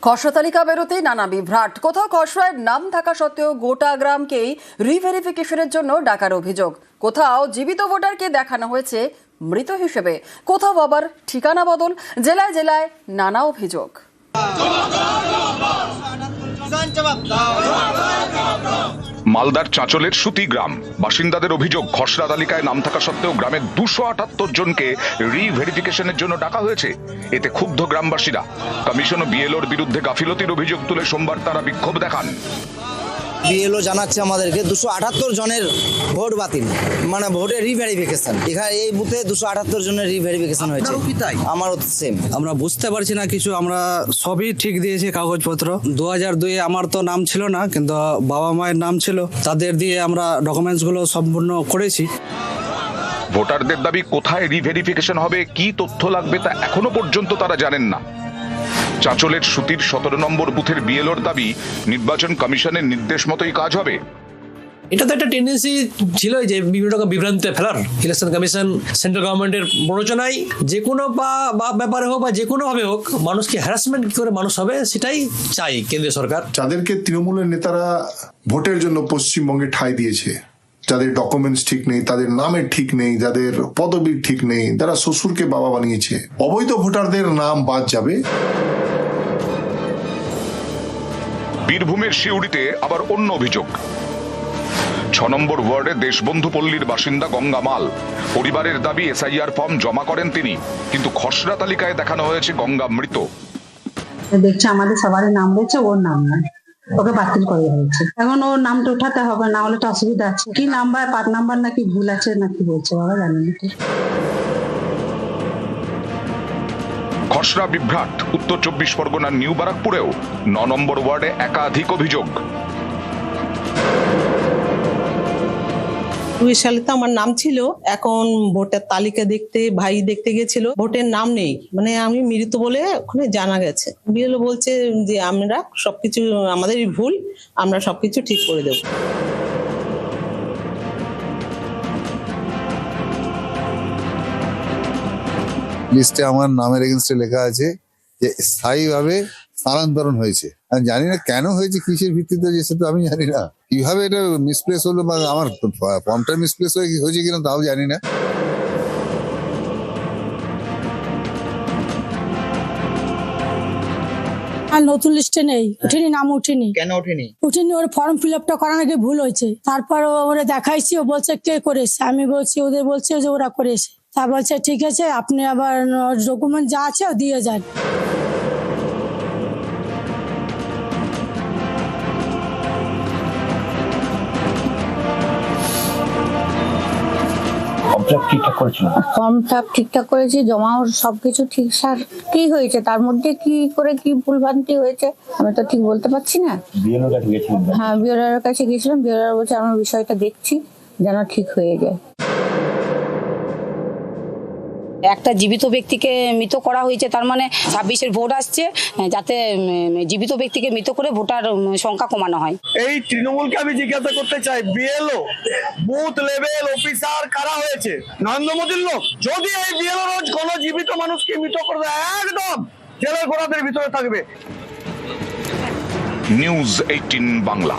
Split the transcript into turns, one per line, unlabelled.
খসড়া তালিকা বেরোতেই নানা বিভ্রাট। কোথাও খসড়ায় নাম থাকা সত্ত্বেও গোটা গ্রামকেই রিভেরিফিকেশনের জন্য ডাকার অভিযোগ। কোথাও জীবিত ভোটারকে দেখানো হয়েছে মৃত হিসেবে, কোথাও আবার ঠিকানা বদল। জেলায় জেলায় নানা অভিযোগ।
মালদার চাঁচলের সুতি গ্রাম বাসিন্দাদের অভিযোগ, খসড়া তালিকায় নাম থাকা সত্ত্বেও গ্রামের 278 জনকে রিভেরিফিকেশনের জন্য ডাকা হয়েছে। এতে ক্ষুব্ধ গ্রামবাসীরা কমিশন ও বিএলওর বিরুদ্ধে গাফিলতির অভিযোগ তুলে সোমবার তারা বিক্ষোভ দেখান।
বিএলও জানাচ্ছে আমাদেরকে 278 জনের ভোট বাতিল, মানে ভোটের রিভেরিফিকেশন। এখানে এই বুথে 278 জনের রিভেরিফিকেশন হয়েছে। আমারও সেম।
আমরা বুঝতে পারছি না কিছু, আমরা সবই ঠিক দিয়েছি কাগজপত্র। 2002 আমার তো নাম ছিল না, কিন্তু বাবা মায়ের নাম ছিল, তাদের দিয়ে আমরা ডকুমেন্টস গুলো সম্পূর্ণ করেছি।
ভোটারদের দাবি, কোথায় রিভেরিফিকেশন হবে, কি তথ্য লাগবে তা এখনো পর্যন্ত তারা জানেন না। চাঁচলের সুতির 17 নম্বর বুথের বিএলওর দাবি, নির্বাচন কমিশনের নির্দেশ মতোই কাজ হবে।
এটা তো একটা টেন্ডেন্সি ছিল যে বিভিন্ন রকম বিভ্রান্তিতে ফেলার। ইলেকশন কমিশন সেন্ট্রাল গভর্নমেন্টের প্ররোচনায় যে কোনো বা ব্যাপারে হোক বা যে কোনো ভাবে হোক মানুষকে হ্যারাসমেন্ট কি করে মানুষ হবে সেটাই চাই কেন্দ্রীয় সরকার।
যাদেরকে তৃণমূলের নেতারা ভোটের জন্য পশ্চিমবঙ্গে ঠাঁই দিয়েছে, যাদের ডকুমেন্টস ঠিক নেই, তাদের নামের ঠিক নেই, যাদের পদবীর ঠিক নেই, যারা শ্বশুরকে বাবা বানিয়েছে, অবৈধ ভোটারদের নাম বাদ যাবে।
বীরভূমের সিউড়িতে আবার অন্য অভিযোগ। 6 নম্বর ওয়ার্ডে দেশবন্ধু পল্লীর বাসিন্দা গঙ্গা মাল। পরিবারের দাবি, এসআইআর ফর্ম জমা করেন তিনি, কিন্তু খসড়া তালিকায় দেখানো হয়েছে গঙ্গা মৃত।
দেখছে আমাদের সবারই নাম রয়েছে, ওর নাম নাই, ওকে বাতিল করে হয়েছে। এখন ওর নামটা উঠাতে হবে, না হলে তো অসুবিধা আছে। কি নাম্বার, পার্ট নাম্বার নাকি ভুল আছে নাকি বলছে বাবা জানি না।
খসড়া বিভ্রাট উত্তর 24 পরগনার নিউ বারাকপুরেও 9 নম্বর ওয়ার্ডে একাধিক অভিযোগ।
2 সালে তো আমার নাম ছিল, এখন ভোটার তালিকা দেখতে ভাই দেখতে গেছিল, ভোটের নাম নেই, মানে আমি মৃত বলে ওখানে জানা গেছে। বিএলও বলছে যে আমরা সবকিছু আমাদেরই ভুল, আমরা সবকিছু ঠিক করে দেব।
লিস্টে আমার নামের এগেনস্টে লেখা আছে যে স্থায়ীভাবে স্থানান্তরণ হয়েছে। আমি জানি না কেন হয়েছে, কিসের ভিত্তিতে হয়েছে সেটা আমি জানি না। কিভাবে এটা মিসপ্লেস হলো বা আমার ফর্মটা মিসপ্লেস হয়েছে কিনা তাও জানি না।
আর নতুন লিস্টে নেই, উঠেনি, নাম উঠেনি।
কেন ওঠেনি?
উঠেনি, ওর ফর্ম ফিল আপটা করা নাকি ভুল হয়েছে। তারপর ওরা দেখাইছি, ও বলছে কে করেছে, আমি বলছি ওদের বলছে যে ওরা করেছে। তা বলছে ঠিক আছে, আপনি আবার ডকুমেন্ট যা আছে দিয়ে যান।
ফর্মটা ঠিকঠাক করেছি, জমাও সবকিছু ঠিকঠাকই হয়েছে। তার মধ্যে কি করে কি ভুলভ্রান্তি হয়েছে আমি তো ঠিক বলতে পারছি না। হ্যাঁ, বিএলওর কাছে গেছিলাম, বিএলওর বলছে আমার বিষয়টা দেখছি যেন ঠিক হয়ে যায়।
একটা জীবিত ব্যক্তিকে মৃত করা হয়েছে, তার মানে 26-এর ভোট আসছে, যাতে জীবিত ব্যক্তিকে মৃত করে ভোটার সংখ্যা কমানো হয়।
এই তৃণমূলকে আমি জিজ্ঞাসা করতে চাই, বিএলও বুথ লেভেল অফিসার কারা হয়েছে? নরেন্দ্র মোদীর লোক? যদি এই বিএলও রোজ কোন জীবিত মানুষকে মৃত করে দেয়, একদম জেলের ঘোড়াদের ভিতরে থাকবে।
নিউজ 18 বাংলা।